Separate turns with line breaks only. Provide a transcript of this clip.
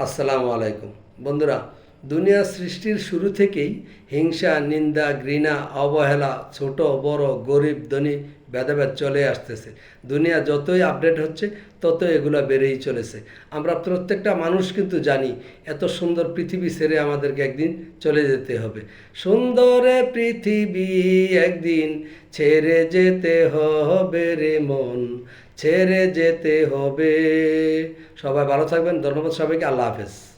আসসালামু আলাইকুম বন্ধুরা। দুনিয়া সৃষ্টির শুরু থেকেই হিংসা, নিন্দা, ঘৃণা, অবহেলা, ছোট বড়, গরিব ধনী ভেদাভেদ চলে আসতেছে। দুনিয়া যতই আপডেট হচ্ছে তত এগুলো বেড়েই চলেছে। আমরা প্রত্যেকটা মানুষ কিন্তু জানি এত সুন্দর পৃথিবী ছেড়ে আমাদেরকে একদিন চলে যেতে হবে। সুন্দর পৃথিবী একদিন ছেড়ে যেতে হবে রে মন, ছেড়ে যেতে হবে। সবাই ভালো থাকবেন। ধন্যবাদ সবাইকে। আল্লাহ হাফেজ।